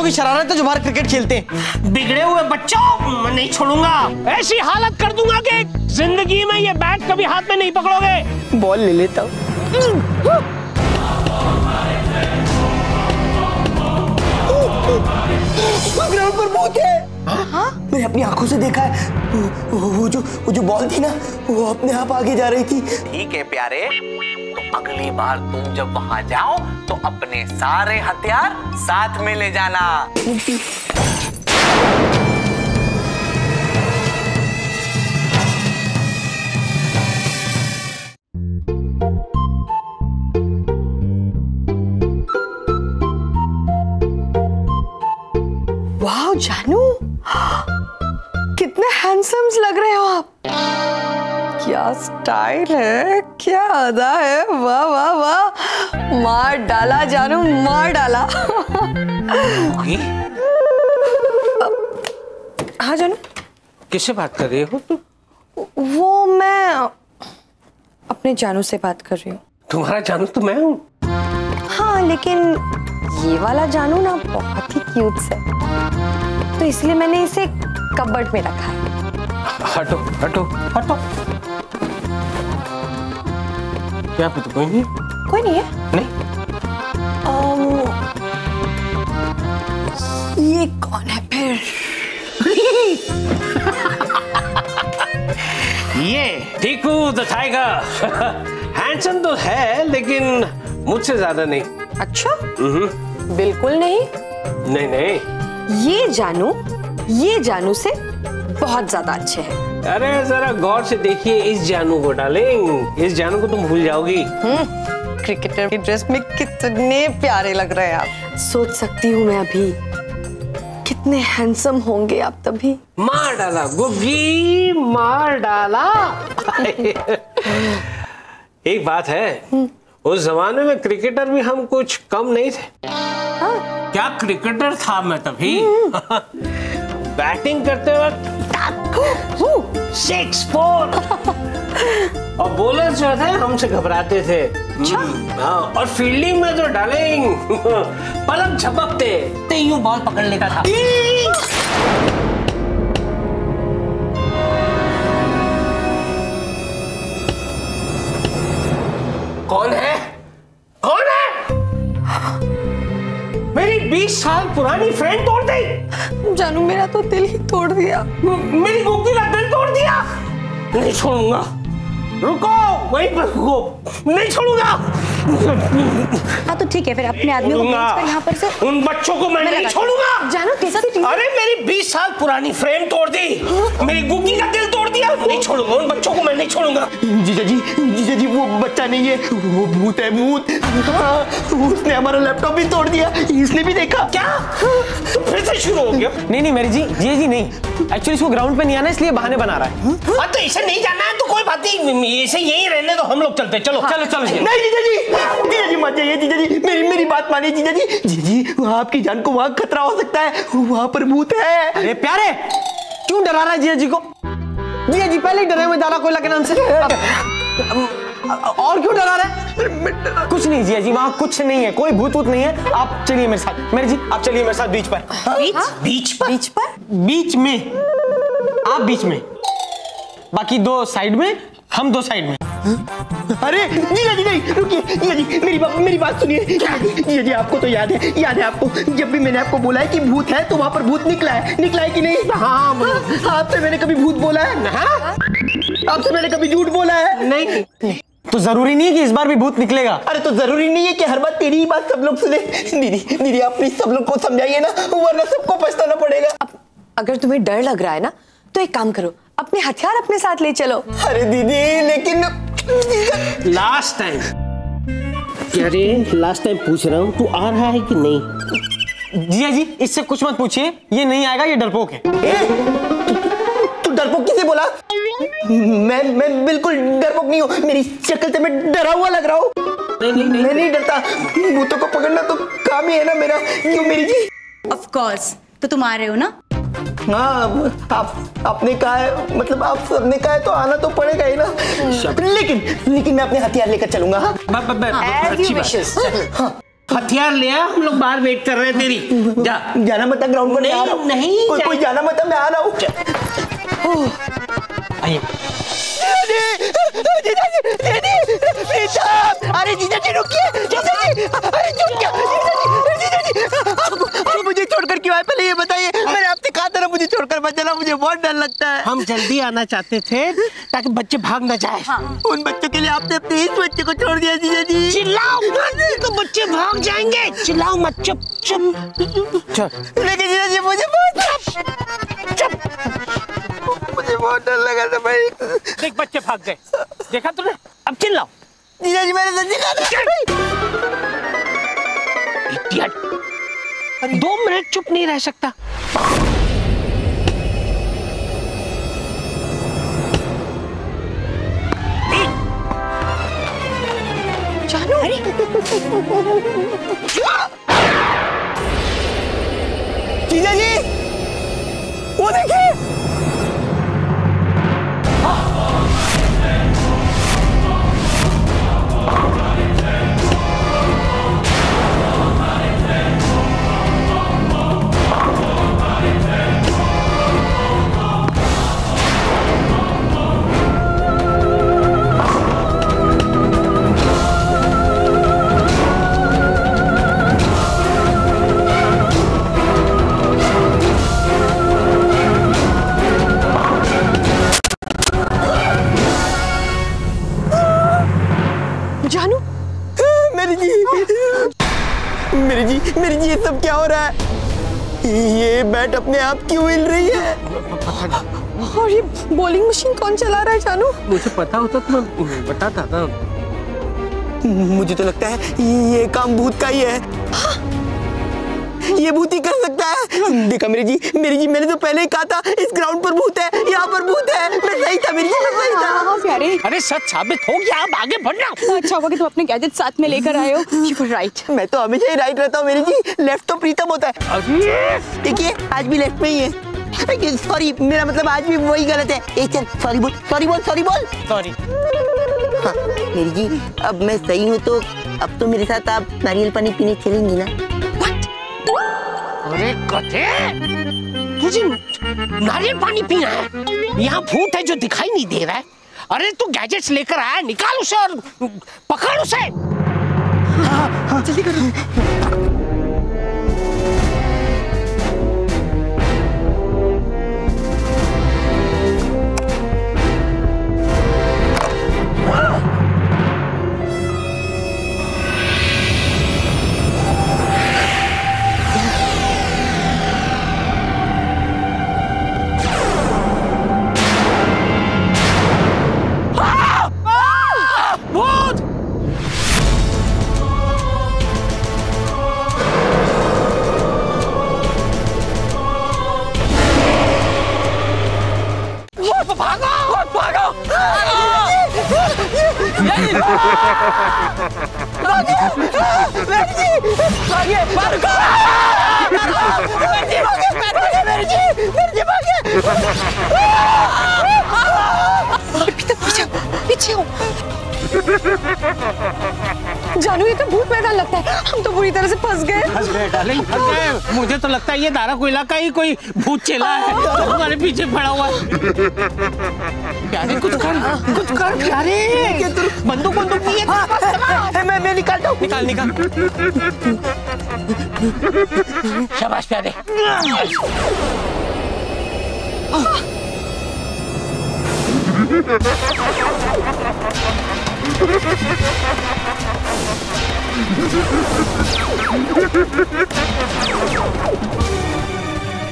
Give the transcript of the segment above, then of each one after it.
की शरारत है जो बाहर क्रिकेट खेलते हैं। बिगड़े हुए बच्चों, मैं नहीं छोड़ूंगा। ऐसी हालत कर दूंगा कि जिंदगी में ये बैट कभी हाथ में नहीं पकड़ोगे। बॉल ले लेता हूँ। ग्राउंड पर भूत है। हाँ? मैंने अपनी आंखों से देखा है। वो जो बॉल थी ना, वो अपने आप आगे जा रही थी। ठीक है प्यारे, तो अगली बार तुम जब वहां जाओ तो अपने सारे हथियार साथ में ले जाना। वाह जानू, कितने हैंडसम्स लग रहे हो आप। क्या स्टाइल है, क्या अदा है, वाह वाह वाह। मार डाला जानू, मार डाला। हाँ जानू, किससे बात कर रही हो तुम? वो मैं अपने जानू से बात कर रही हूँ। तुम्हारा जानू तो मैं हूँ। हाँ, लेकिन ये वाला जानू ना बहुत ही क्यूट है, तो इसलिए मैंने इसे कबर्ड में रखा है। हटो हटो हटो। क्या पता? कोई नहीं, कोई नहीं है। नहीं। ये कौन है फिर? ये टीकू द टाइगर। हैंडसम तो है लेकिन मुझसे ज्यादा नहीं। अच्छा? बिल्कुल नहीं। नहीं नहीं, ये जानू से बहुत ज्यादा अच्छे हैं। अरे जरा गौर से देखिए इस जानू को डार्लिंग, इस जानू को तुम भूल जाओगी। क्रिकेटर की ड्रेस में कितने प्यारे लग रहे हैं आप। सोच सकती हूँ मैं अभी कितने हैंडसम होंगे आप तभी। मार डाला गुग्गी, मार डाला। एक बात है, उस जमाने में क्रिकेटर भी हम कुछ कम नहीं थे। हाँ? क्या क्रिकेटर था मैं तभी। बैटिंग करते वक्त 6-4 और बॉलर जो थे हमसे घबराते थे। हाँ, और फील्डिंग में तो डार्लिंग पलक झपकते ते यूं बॉल पकड़ने का था। कौन है? कौन है? मेरी 20 साल पुरानी फ्रेंड तोड़ दी। जानू, मेरा तो दिल ही तोड़ दिया। मेरी गुग्गी का दिल तोड़ दिया। नहीं छोड़ूंगा, रुको वहीं पर रुको, नहीं छोड़ूंगा। हाँ तो ठीक है, फिर अपने आदमी को भेजकर यहाँ पर से उन बच्चों को मैं नहीं छोड़ूंगा। जानू कैसे? अरे मेरी 20 साल पुरानी फ्रेम तोड़ दी, मेरी गुग्गी का दिल तोड़ दिया। नहीं छोड़ूंगा, उन बच्चों को मैं नहीं छोड़ूंगा। जीजा जी वो बच्चा नहीं है, वो भूत है, भूत। हाँ, उसने हमारा लैपटॉप भी तोड़ दिया, इसने भी देखा। क्या? तो फिर से शुरू हो गया? नहीं मेरी जी नहीं, एक्चुअली इसको ग्राउंड पे नहीं आना, इसलिए बहाने बना रहा है। हाँ तो इसे नहीं जाना है तो कोई बात नहीं, इसे यहीं रहने दो, हम लोग चलते। चलो चलो चलो। नहीं जीजा जी मत जाइए। जीजा जी मेरी बात मानिए। जीजा जी वहाँ आपकी जान को वहाँ खतरा हो सकता है, वहाँ पर भूत है। अरे प्यारे, क्यों डरा रहा है जीजा जी को? जीजा जी पहले ही डरे हुए दाना कोयला के नाम से, और क्यों डरा रहा है? कुछ नहीं जीजा जी, वहाँ कुछ नहीं है, कोई भूत वूत नहीं है। आप चलिए मेरे साथ। मेरे जी आप चलिए मेरे साथ बीच पर। बीच में आप बीच में, बाकी दो साइड में, हम दो साइड में। अरे जीजा जी नहीं, रुकिए जीजा जी, मेरी बात सुनिए। जीजा जी आपको तो याद है आपको, जब भी मैंने आपको बोला है कि भूत है तो वहाँ पर भूत निकला है कि नहीं? हाँ, आपसे मैंने कभी भूत बोला है? हाँ? आपसे मैंने कभी झूठ बोला है? नहीं। तो जरूरी नहीं है कि इस बार भी भूत निकलेगा। अरे तो जरूरी नहीं है कि हर बार तेरी ही बात सब लोग सुने। दीदी आप प्लीज सब लोग को समझाइए ना, वरना सबको पछताना पड़ेगा। अगर तुम्हें डर लग रहा है ना, तो एक काम करो, अपने हथियार अपने साथ ले चलो। अरे दीदी लेकिन लास्ट टाइम पूछ रहा हूँ, तू आ रहा है कि नहीं? जीजा जी इससे कुछ मत पूछिए, ये नहीं आएगा, ये डरपोक है। तू डरपोक किसे बोला? मैं बिल्कुल डरपोक नहीं हूँ, मेरी शक्ल से मैं डरा हुआ लग रहा हूँ। नहीं, मैं नहीं डरता, भूतों को पकड़ना तो काम ही है ना मेरा। क्यों मेरी जी? ऑफ कोर्स, तो तुम आ रहे हो ना? हाँ, आपने कहा है, मतलब आप सबने कहा है तो आना तो पड़ेगा ही ना। लेकिन मैं अपने हथियार लेकर चलूंगा। As you wishes। हथियार ले आ, हम लोग बाहर वेट कर रहे हैं तेरी। जा। जाना मत ग्राउंड पर। नहीं कोई जाना मत, मैं आ रहा हूँ। आइए। अरे जीजा जी रुकिए, जीजा जी, अरे जीजा जी, आप मुझे छोड़कर क्यों आए? पहले ये बताइए। मैंने आपसे कहा था ना मुझे छोड़कर मत जाना, मुझे बहुत डर लगता है। हम जल्दी आना चाहते थे ताकि बच्चे भाग न जाए। उन बच्चों के लिए आपने अपने इस बच्चे को छोड़ दिया जीजा जी। चिल्लाओ तो बच्चे भाग जाएंगे। चिल्लाओ मत, चुप चुप। लेकिन जीजा जी मुझे बहुत डर लगा था भाई। देख बच्चे भाग गए, देखा तूने? अब चिल्लाओ। जीजा जी मैंने सच्ची कहा था। इडियट, 2 मिनट चुप नहीं रह सकता। जानू, अरे जीजा जी वो देखिए। जानू, मेरी जी ये सब क्या हो रहा है? ये बैट अपने आप क्यों हिल रही है? और ये बॉलिंग मशीन कौन चला रहा है जानू? मुझे पता होता तो मैं बताता था। मुझे तो लगता है ये काम भूत का ही है। ये भूत ही कर सकता है। देखा मेरी जी, मैंने तो पहले ही कहा था इस ग्राउंड पर भूत है, यहाँ पर भूत है। मैं सही था मेरी जी, मैं सही था। हाँ प्यारे, अरे सच साबित हो गया, अब आगे बढ़ना। अच्छा हुआ कि तुम अपने गैजेट साथ में लेकर आए हो। You were right. मैं तो हमेशा ही राइट रहता हूँ मेरी जी। लेफ्ट तो प्रीतम होता है। देखिए आज भी लेफ्ट में ही है। सॉरी, मेरा मतलब आज भी वही गलत है। एक चल, सॉरी बोल। सॉरी। हाँ, मेरी जी अब मैं सही हूँ तो अब तो मेरे साथ आप नारियल पानी पीने चलेंगी ना? अरे गधे, तुझे नारियल पानी पीना है? यहाँ भूत है जो दिखाई नहीं दे रहा है। अरे तू गैजेट्स लेकर आया, निकाल उसे और पकड़ उसे। हाँ, जल्दी करो। जानू ये तो भूत मैदान लगता है। हम तो बुरी तरह से फंस गए। डार्लिंग, फंस गए। मुझे तो लगता है ये दारा कोयला का ही कोई भूत चला है जो हमारे पीछे पड़ा हुआ है। प्यारे कुछ कर प्यारे। बंदूक नहीं है। मैं निकालता हूँ। निकाल। शाबाश प्यारे।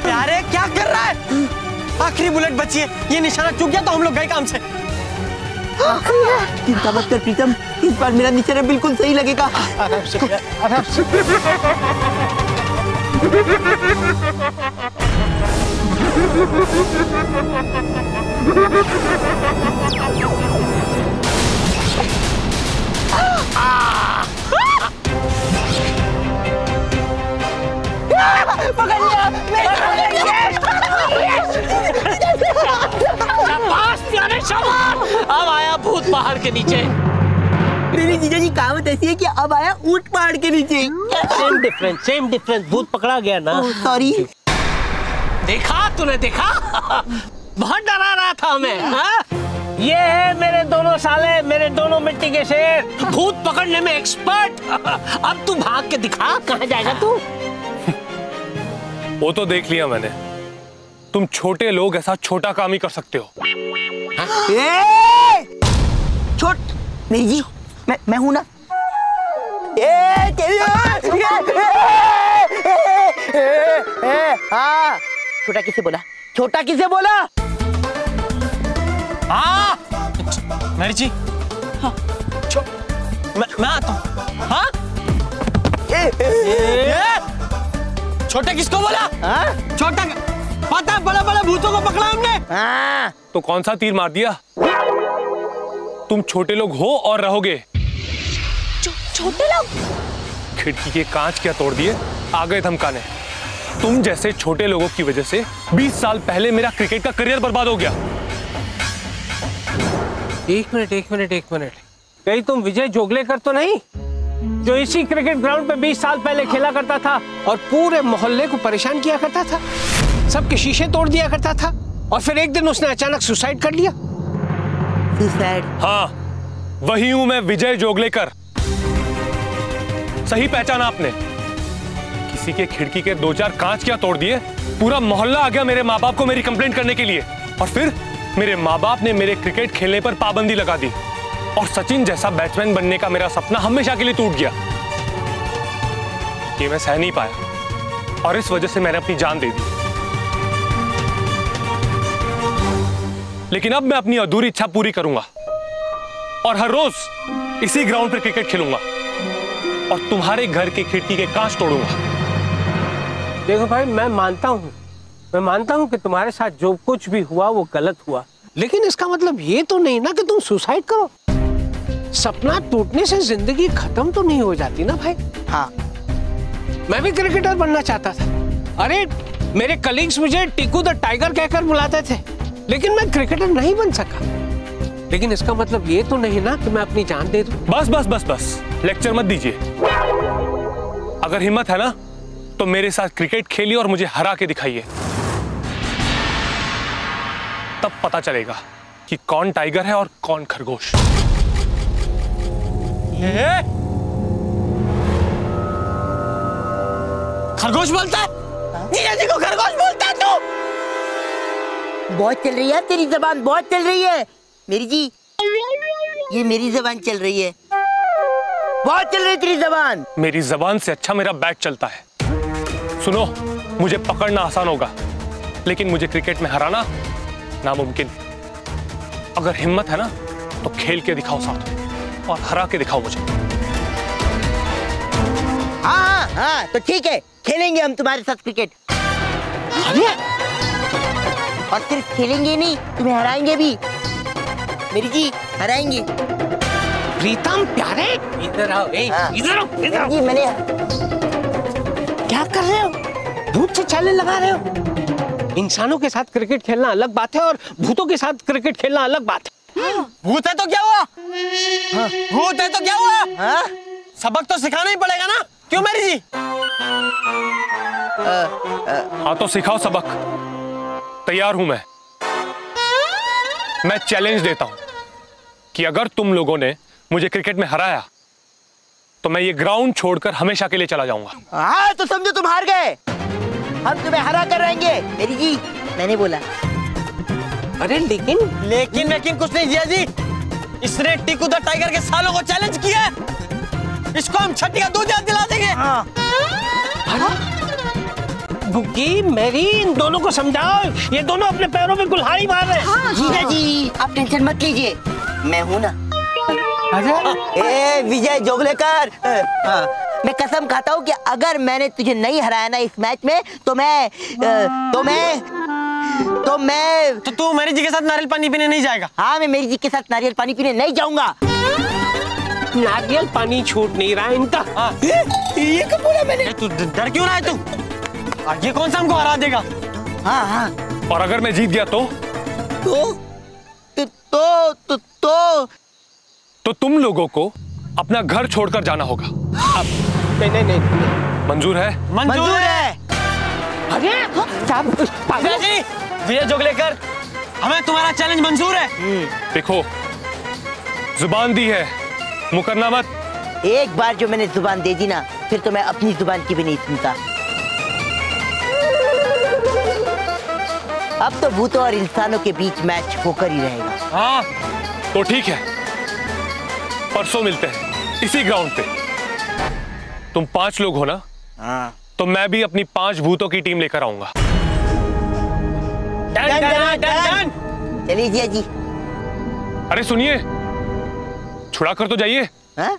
यारे क्या कर रहा है? आखिरी बुलेट बची है। ये निशाना चूक गया तो हम लोग गए काम से। चिंता मत कर प्रीतम, इस बार मेरा निशाना बिल्कुल सही लगेगा। आराम से। पकड़ लिया। शाबाश प्यारे, शाबाश। अब आया भूत पहाड़ के नीचे। मेरी जीजा जी कहावत ऐसी है कि अब आया ऊंट पहाड़ के नीचे। Same difference. भूत पकड़ा गया ना। सॉरी। देखा तूने, देखा? बहुत डरा रहा था मैं। हाँ? ये है मेरे दोनों साले, मेरे दोनों मिट्टी के शेर, भूत पकड़ने में एक्सपर्ट। अब तू भाग के दिखा, कहाँ जाएगा तू? वो तो देख लिया मैंने, तुम छोटे लोग ऐसा छोटा काम ही कर सकते हो। छोट मेरी जी, मैं हूं ना। हाँ, छोटा किसे बोला? छोटा किसे बोला? हाँ मेरी जी, हाँ। मैं आता हूँ। हाँ? छोटा किसको बोला? हाँ? छोटा पता, बड़ा बड़ा भूतों को पकड़ा हमने। हाँ। तो कौन सा तीर मार दिया? तुम छोटे लोग हो और रहोगे। छोटे लोग? खिड़की के कांच क्या तोड़ दिए, आ गए धमकाने। तुम जैसे छोटे लोगों की वजह से 20 साल पहले मेरा क्रिकेट का करियर बर्बाद हो गया। एक मिनट। कहीं तुम विजय जोगलेकर तो नहीं, जो इसी क्रिकेट ग्राउंड पे 20 साल पहले खेला करता था और पूरे मोहल्ले को परेशान किया करता था, सबके शीशे तोड़ दिया करता था, और फिर एक दिन उसने अचानक सुसाइड कर लिया? सुसाइड? हाँ, वही हूं मैं, विजय जोगलेकर। सही पहचाना आपने। किसी के खिड़की के 2-4 कांच क्या तोड़ दिए, पूरा मोहल्ला आ गया मेरे माँ बाप को मेरी कंप्लेंट करने के लिए, और फिर मेरे माँ बाप ने मेरे क्रिकेट खेलने पर पाबंदी लगा दी, और सचिन जैसा बैट्समैन बनने का मेरा सपना हमेशा के लिए टूट गया। ये मैं सह नहीं पाया, और इस वजह से मैंने अपनी जान दे दी। लेकिन अब मैं अपनी अधूरी इच्छा पूरी करूंगा, और हर रोज इसी ग्राउंड पर क्रिकेट खेलूंगा, और तुम्हारे घर की खिड़की के कांच तोड़ूंगा। देखो भाई, मैं मानता हूं कि तुम्हारे साथ जो कुछ भी हुआ वो गलत हुआ, लेकिन इसका मतलब ये तो नहीं ना कि तुम सुसाइड करो। सपना टूटने से जिंदगी खत्म तो नहीं हो जाती ना भाई। हाँ, मैं भी क्रिकेटर बनना चाहता था। अरे मेरे कलीग्स मुझे टिकू द टाइगर कहकर बुलाते थे, लेकिन मैं क्रिकेटर नहीं बन सका। लेकिन इसका मतलब ये तो नहीं ना कि मैं अपनी जान दे दूं। बस लेक्चर मत दीजिए। अगर हिम्मत है ना तो मेरे साथ क्रिकेट खेलिए और मुझे हरा के दिखाइए, तब पता चलेगा कि कौन टाइगर है और कौन खरगोश। खरगोश बोलता है? जीजा जी को खरगोश बोलता है तू? बहुत चल रही है तेरी जबान, बहुत चल रही है मेरी जी। ये मेरी जबान चल रही है, बहुत चल रही है तेरी जबान। मेरी जबान से अच्छा मेरा बैट चलता है। सुनो, मुझे पकड़ना आसान होगा, लेकिन मुझे क्रिकेट में हराना नामुमकिन। अगर हिम्मत है ना तो खेल के दिखाओ साथ में, और हरा के दिखाओ मुझे। हाँ, तो ठीक है, खेलेंगे हम तुम्हारे साथ क्रिकेट। और सिर्फ खेलेंगे नहीं, तुम्हें हराएंगे भी मेरी जी, हराएंगे। प्रीतम प्यारे, इधर आओ। इधर आओ जी। मैंने क्या कर रहे हो? भूत से चालें लगा रहे हो? इंसानों के साथ क्रिकेट खेलना अलग बात है, और भूतों के साथ क्रिकेट खेलना अलग बात है। भूत है तो क्या हुआ? भूत है तो क्या हुआ? हाँ? सबक तो सिखाना ही पड़ेगा ना, क्यों मेरी जी? हाँ तो सिखाओ सबक, तैयार हूं मैं चैलेंज देता हूं कि अगर तुम लोगों ने मुझे क्रिकेट में हराया तो मैं ये ग्राउंड छोड़कर हमेशा के लिए चला जाऊंगा। हाँ, तो समझो तुम हार गए, हम तुम्हें हरा कर रहेंगे मेरी जी, मैंने बोला। अरे लेकिन कुछ नहीं जिया जी, इसने टिकू द टाइगर के सालों को चैलेंज किया, इसको हम छठी का दूध दिला देंगे। हाँ। बुग्गी, मेरी, इन दोनों को समझाओ, ये दोनों अपने पैरों में कुल्हाड़ी मार रहे हैं। जीजा जी, आप टेंशन मत लीजिए, मैं हूं ना। विजय जोगलेकर, मैं कसम खाता हूँ कि अगर मैंने तुझे नहीं हराया ना इस मैच में, तो तू मेरी जी के साथ नारियल पानी पीने नहीं जाएगा? हाँ, मैं मेरी जी के साथ नारियल पानी पीने नहीं जाऊंगा। नारियल पानी छूट नहीं रहा इनका। ये कब बोला मैंने? तू डर क्यों रहा है तू? ये कौन सा हमको हरा देगा? हाँ। और अगर मैं जीत गया तो तुम लोगों को अपना घर छोड़कर जाना होगा। नहीं। मंजूर है? मंजूर है। अरे जीजा जी, जीजा जोगलेकर, हमें तुम्हारा चैलेंज मंजूर है। देखो, जुबान दी है, मुकरना मत। एक बार जो मैंने जुबान दे दी ना, फिर तो मैं अपनी जुबान की भी नहीं सुनता। अब तो भूतों और इंसानों के बीच मैच होकर ही रहेगा। हाँ तो ठीक है, परसों मिलते हैं इसी ग्राउंड पे। तुम 5 लोग हो ना? हाँ। तो मैं भी अपनी 5 भूतों की टीम लेकर आऊंगा। डन। चलिए जिया जी। अरे सुनिए, छुड़ा कर तो जाइए। हाँ?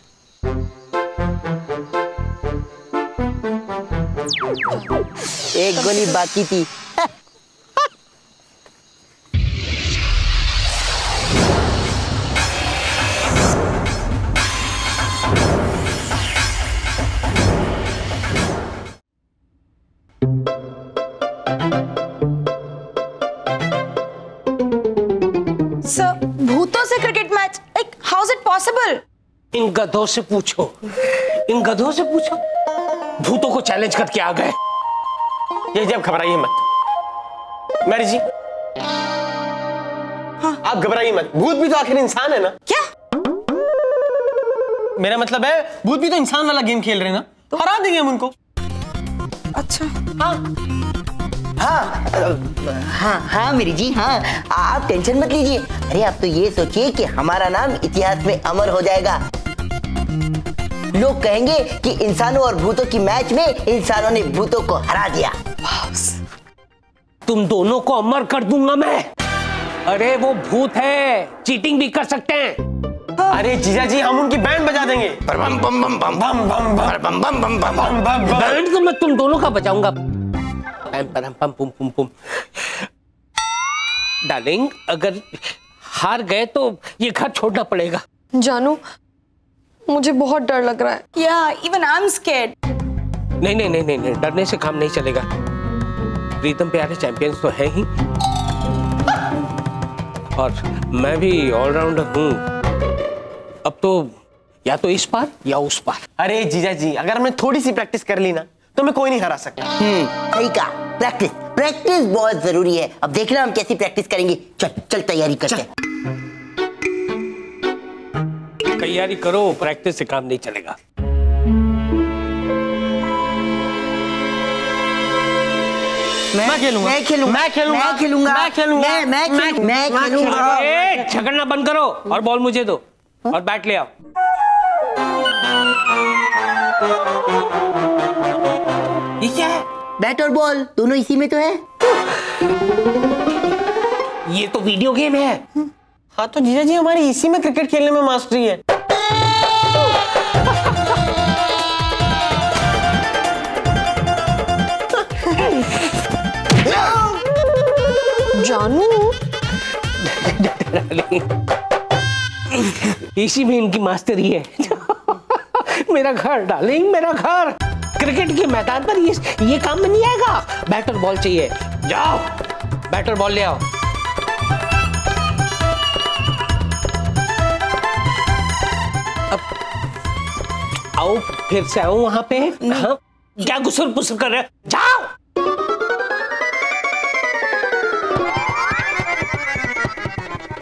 एक गोली बाकी थी। सर, भूतों से cricket match, like how is it possible? इन गधों से पूछो, भूतों को चैलेंज करके आ गए। ये जी, आप घबराइए मत। मैरी जी, हाँ, आप घबराइए मत। भूत भी तो आखिर इंसान है ना। क्या? मेरा मतलब है, भूत भी तो इंसान वाला गेम खेल रहे हैं ना, तो हरा देंगे हम उनको। अच्छा। हाँ मेरी जी, हाँ आप टेंशन मत लीजिए। अरे आप तो ये सोचिए कि हमारा नाम इतिहास में अमर हो जाएगा। लोग कहेंगे कि इंसानों और भूतों की मैच में इंसानों ने भूतों को हरा दिया। तुम दोनों को अमर कर दूंगा मैं। अरे वो भूत है, चीटिंग भी कर सकते हैं। अरे जीजा जी, हम उनकी बैंड बजा देंगे। बैंड तो मैं तुम दोनों का बजाऊंगा। डार्लिंग, अगर हार गए तो ये घर छोड़ना पड़ेगा। जानू, मुझे बहुत डर लग रहा है। या इवन आई एम स्कैर्ड। नहीं, डरने से काम नहीं चलेगा। प्रीतम प्यारे चैंपियंस तो है ही, और मैं भी ऑलराउंडर हूँ। अब तो या तो इस पार या उस पार। अरे जीजा जी, अगर हमने थोड़ी सी प्रैक्टिस कर ली ना, तो मैं कोई नहीं हरा सकता। सही कहा, प्रैक्टिस बहुत जरूरी है। अब देखना हम कैसी प्रैक्टिस करेंगे। चल तैयारी करते हैं। तैयारी करो, प्रैक्टिस से काम नहीं चलेगा। मैं खेलूंगा। झगड़ना बंद करो और बॉल मुझे दो और बैट ले आओ। ये क्या है? बैट और बॉल दोनों इसी में तो है। ये तो वीडियो गेम है। हाँ तो जीजा जी, हमारी इसी में क्रिकेट खेलने में मास्टरी है। जानू, इसी में इनकी मास्टरी है। मेरा घर डार्लिंग, मेरा घर। क्रिकेट के मैदान पर ये काम में नहीं आएगा। बैट और बॉल चाहिए। जाओ बैट और बॉल ले आओ। अब आओ, फिर से आओ वहां पे। हाँ, क्या गुस्सा पुसर कर रहे हो? जाओ।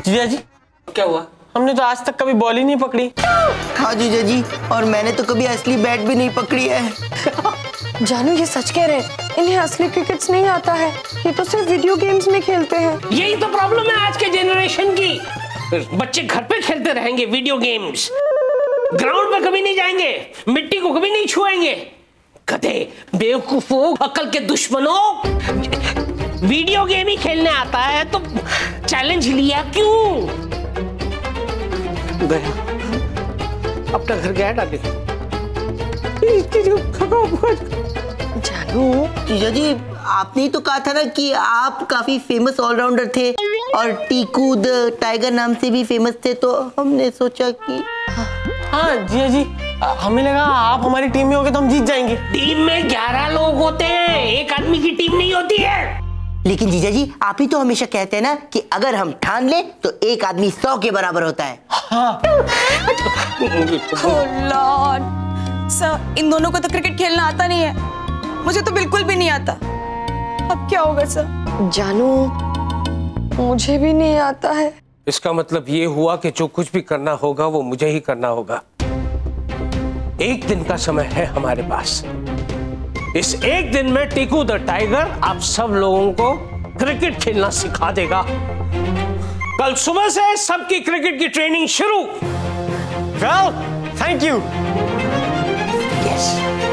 जीजा जी, क्या हुआ? हमने तो आज तक कभी बॉल ही नहीं पकड़ी। हाँ जीजा जी, और मैंने तो कभी असली बैट भी नहीं पकड़ी है। जानू ये सच कह रहे हैं, इन्हें असली क्रिकेट्स नहीं आता है। ये तो सिर्फ वीडियो गेम्स में खेलते हैं। यही तो प्रॉब्लम है आज के जनरेशन की। बच्चे घर पे खेलते रहेंगे वीडियो गेम्स, ग्राउंड पे कभी नहीं जाएंगे, मिट्टी को कभी नहीं छुएंगे। गधे, बेवकूफों, अकल के दुश्मनों। वीडियो गेम ही खेलने आता है तो चैलेंज लिया क्यों? गया, अपना घर गया डाले। जानू, जीजा जी, आपने तो कहा था ना कि आप काफी फेमस ऑलराउंडर थे और टीकू द टाइगर नाम से भी फेमस थे, तो हमने सोचा कि हाँ जीजा जी, हमें लगा आप हमारी टीम में होगे तो हम जीत जाएंगे। टीम में 11 लोग होते हैं, एक आदमी की टीम नहीं होती है। लेकिन जीजा जी, आप ही तो हमेशा कहते हैं ना कि अगर हम ठान ले तो एक आदमी 100 के बराबर होता है। हाँ Oh Lord! सर, इन दोनों को तो क्रिकेट खेलना आता नहीं है। मुझे तो बिल्कुल भी नहीं आता। अब क्या होगा सर? जानू, मुझे भी नहीं आता है। इसका मतलब ये हुआ कि जो कुछ भी करना होगा वो मुझे ही करना होगा। एक दिन का समय है हमारे पास। इस एक दिन में टीकू द टाइगर आप सब लोगों को क्रिकेट खेलना सिखा देगा। कल सुबह से सबकी क्रिकेट की ट्रेनिंग शुरू। Well, thank you. यस।